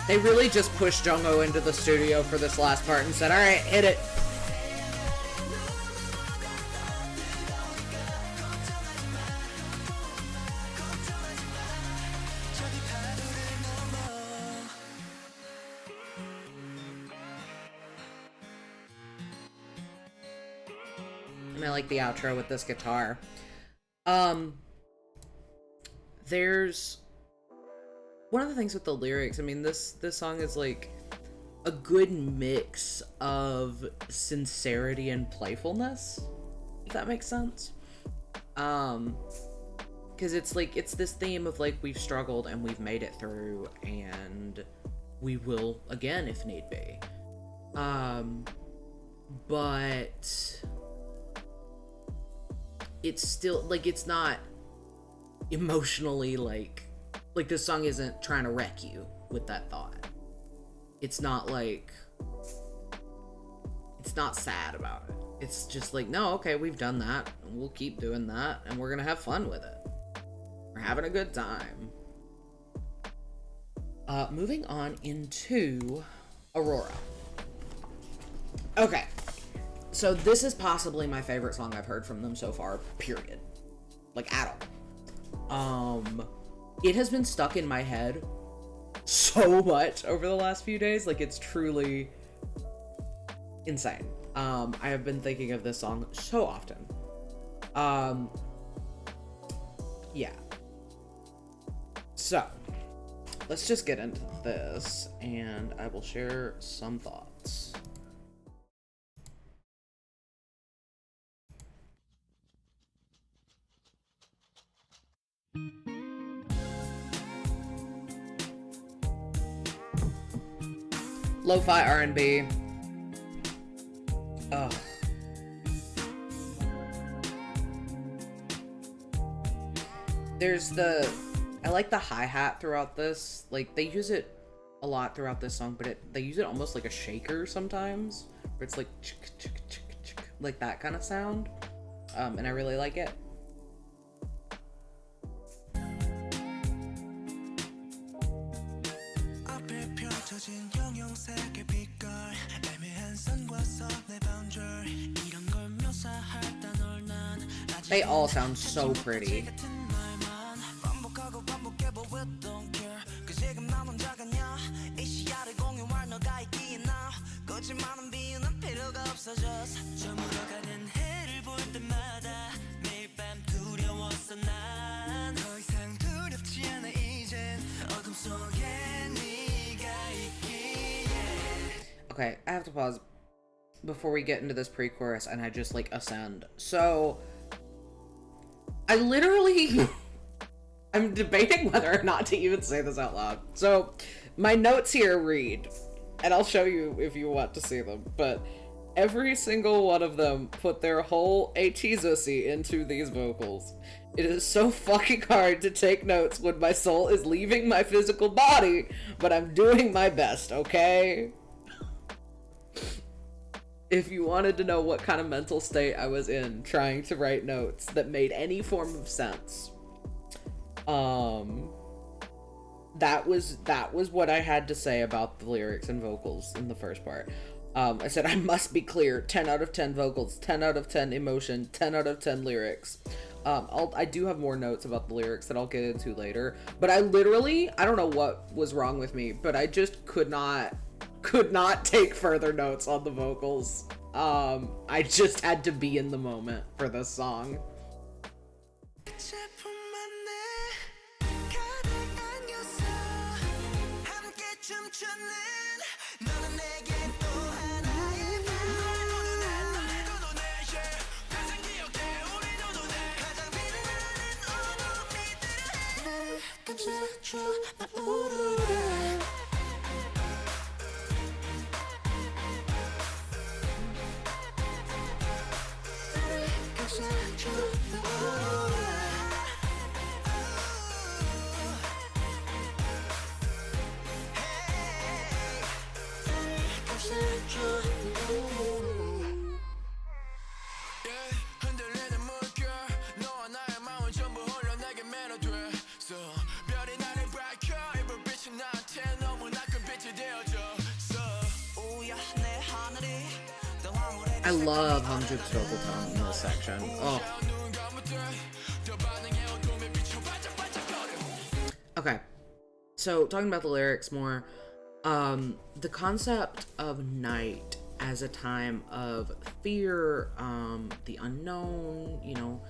They really just pushed Jungho into the studio for this last part and said, alright, hit it. And I like the outro with this guitar. There's one of the things with the lyrics, I mean, this song is like a good mix of sincerity and playfulness, if that makes sense. Because it's like, it's this theme of like, we've struggled and we've made it through, and we will again if need be. But it's still like, it's not emotionally like this song isn't trying to wreck you with that thought. It's not like, it's not sad about it. It's just like, no, okay, we've done that, and we'll keep doing that, and we're gonna have fun with it. We're having a good time. Moving on into Aurora. Okay, so this is possibly my favorite song I've heard from them so far, period. Like, at all. It has been stuck in my head so much over the last few days. Like, it's truly insane. I have been thinking of this song so often. Yeah. So, let's just get into this, and I will share some thoughts. Lo-fi R&B. Ugh. I like the hi-hat throughout this. Like, they use it a lot throughout this song, but they use it almost like a shaker sometimes, where it's like like that kind of sound, and I really like it. They all sound so pretty. Okay, I have to pause before we get into this pre-chorus and I just like ascend. So I literally I'm debating whether or not to even say this out loud. So my notes here read, and I'll show you if you want to see them, but every single one of them put their whole ATEEZ into these vocals. It is so fucking hard to take notes when my soul is leaving my physical body, but I'm doing my best, okay? If you wanted to know what kind of mental state I was in trying to write notes that made any form of sense, that was what I had to say about the lyrics and vocals in the first part. I said I must be clear, 10 out of 10 vocals, 10 out of 10 emotion, 10 out of 10 lyrics. I do have more notes about the lyrics that I'll get into later, but I don't know what was wrong with me, but I just could not take further notes on the vocals. I just had to be in the moment for this song. I love Hamjook's vocal tone in this section. Oh. Okay, so talking about the lyrics more, the concept of night as a time of fear, the unknown, you know,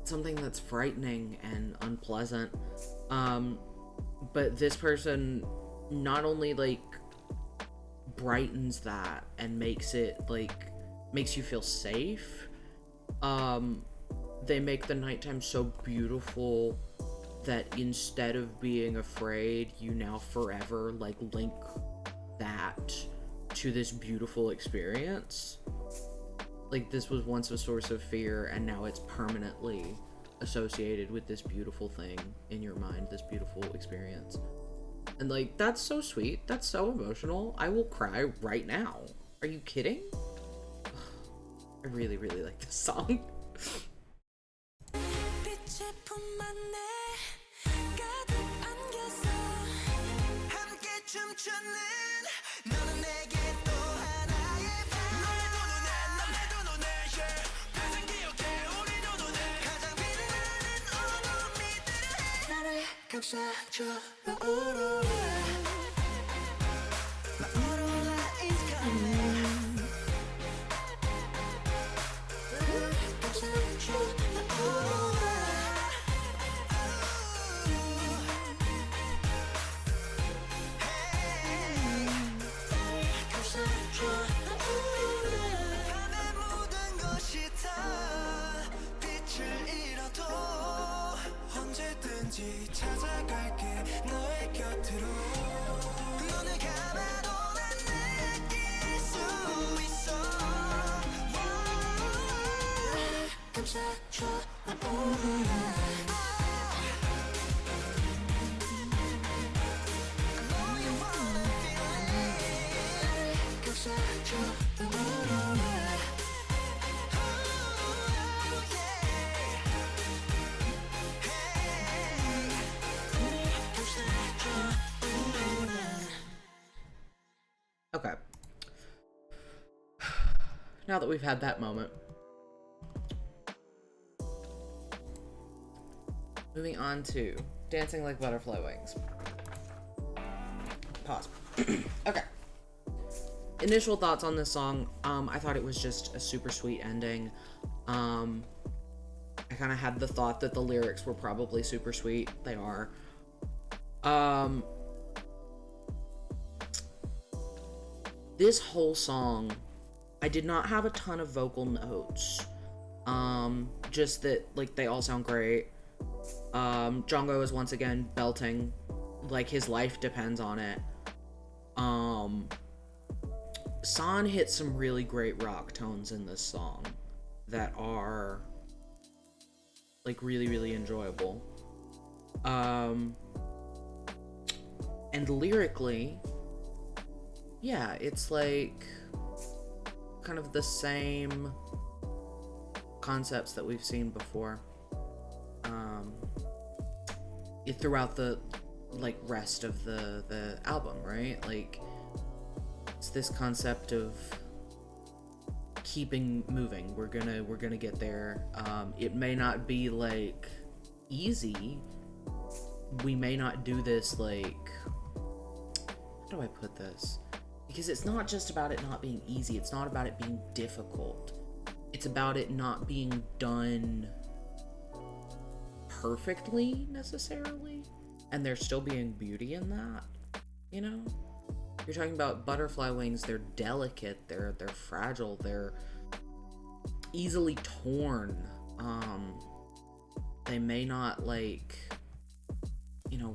something that's frightening and unpleasant, but this person not only like brightens that and makes you feel safe, they make the nighttime so beautiful that instead of being afraid, you now forever like link that to this beautiful experience. Like, this was once a source of fear and now it's permanently associated with this beautiful thing in your mind, this beautiful experience. And like, that's so sweet, that's so emotional. I will cry right now. Are you kidding? I really, really like this song. now that we've had that moment. Moving on to Dancing Like Butterfly Wings. Pause. Okay. Initial thoughts on this song. I thought it was just a super sweet ending. I kind of had the thought that the lyrics were probably super sweet. They are. This whole song, I did not have a ton of vocal notes. Just that, like, they all sound great. Jongho is once again belting, like his life depends on it. San hits some really great rock tones in this song that are, like, really, really enjoyable. And lyrically, yeah, it's like kind of the same concepts that we've seen before. Throughout the, like, rest of the album, right? Like, it's this concept of keeping moving. We're gonna get there. It may not be, like, easy. We may not do this, like, how do I put this? Because it's not just about it not being easy. It's not about it being difficult. It's about it not being done perfectly, necessarily. And there still being beauty in that, you know? You're talking about butterfly wings. They're delicate. They're fragile. They're easily torn. They may not, like, you know,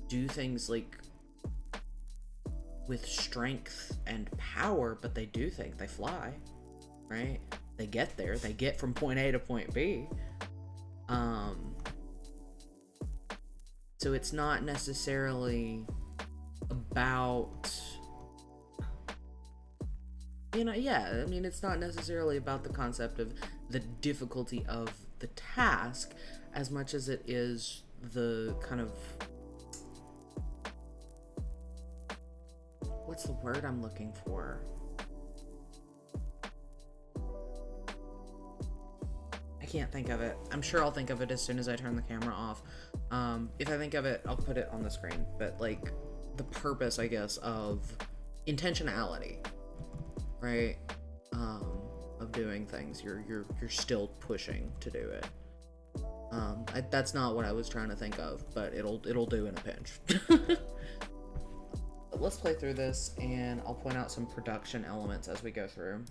do things, like, with strength and power, but they do things. They fly, right? They get there. They get from point A to point B. So it's not necessarily about, you know, yeah, I mean, it's not necessarily about the concept of the difficulty of the task as much as it is the kind of, what's the word I'm looking for? I can't think of it. I'm sure I'll think of it as soon as I turn the camera off. If I think of it, I'll put it on the screen. But, like, the purpose, I guess, of intentionality, right? Of doing things. You're still pushing to do it. That's not what I was trying to think of, but it'll do in a pinch. But let's play through this, and I'll point out some production elements as we go through.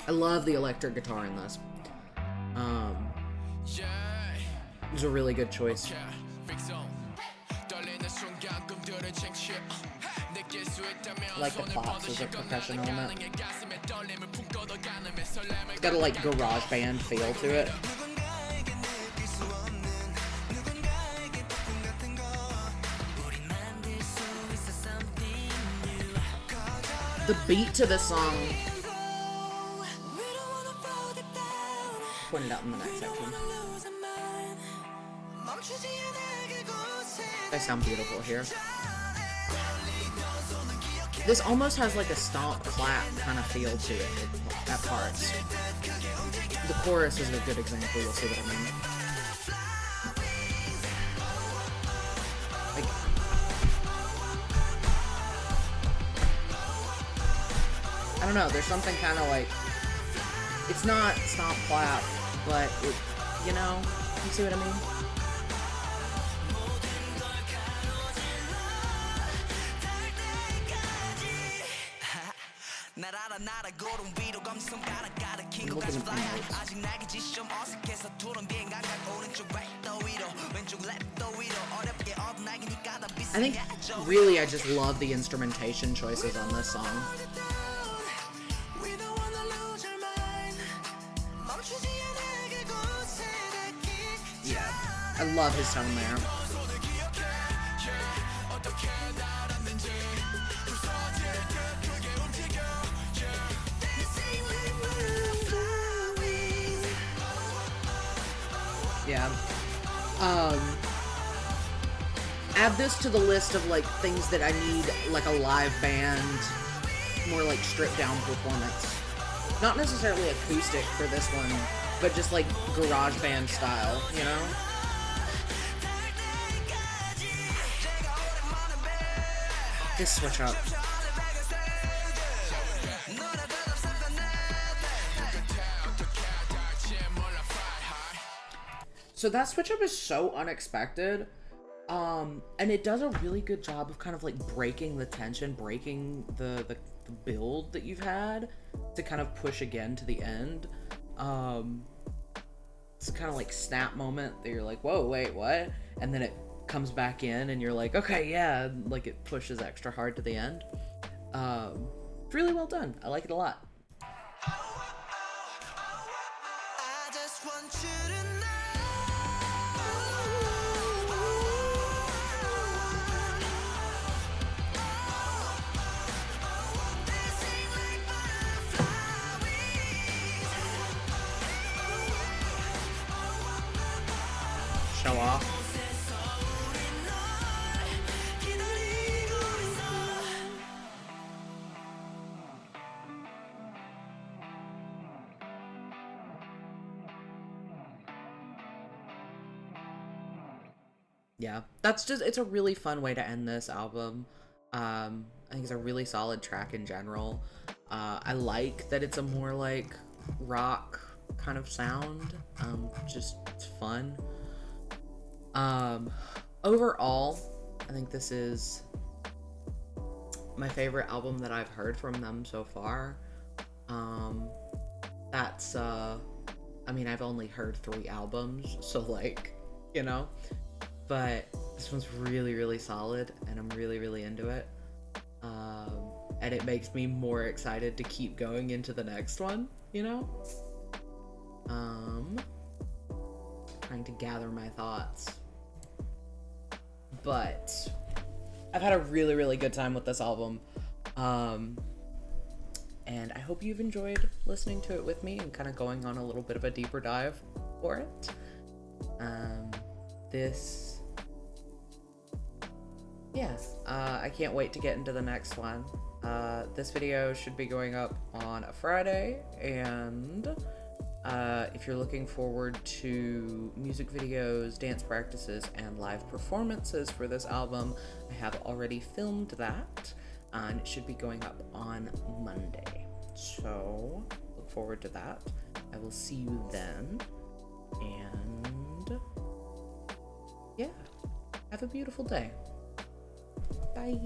I love the electric guitar in this. It was a really good choice. I like the claps as a percussion element. It's got a, like, garage band feel to it. The beat to this song, pointed out in the next section. They sound beautiful here. This almost has, like, a stomp clap kind of feel to it at parts. The chorus is a good example, you'll see what I mean. Like, I don't know, there's something kind of like, it's not stomp clap, but it, you know, you see what I mean? I think, really, I just love the instrumentation choices on this song. Yeah, I love his tone there. Yeah. Add this to the list of, like, things that I need, like, a live band more like stripped down performance. Not necessarily acoustic for this one, but just like garage band style, you know? This switch up. So that switch up is so unexpected. And it does a really good job of kind of like breaking the tension, breaking the build that you've had to kind of push again to the end. It's kind of like snap moment that you're like, whoa, wait, what? And then it comes back in and you're like, okay, yeah, like it pushes extra hard to the end. Really well done. I like it a lot. I just want you to know. They sing like butterflies. Show off. Yeah, that's just, it's a really fun way to end this album. I think it's a really solid track in general. I like that it's a more like rock kind of sound. Just, it's fun. Overall, I think this is my favorite album that I've heard from them so far. That's, I mean, I've only heard 3 albums, so like, you know, but this one's really, really solid, and I'm really, really into it. And it makes me more excited to keep going into the next one, you know? Trying to gather my thoughts. But I've had a really, really good time with this album. And I hope you've enjoyed listening to it with me and kind of going on a little bit of a deeper dive for it. I can't wait to get into the next one. This video should be going up on a Friday, and if you're looking forward to music videos, dance practices, and live performances for this album, I have already filmed that, and it should be going up on Monday. So look forward to that. I will see you then, and yeah, have a beautiful day. Bye.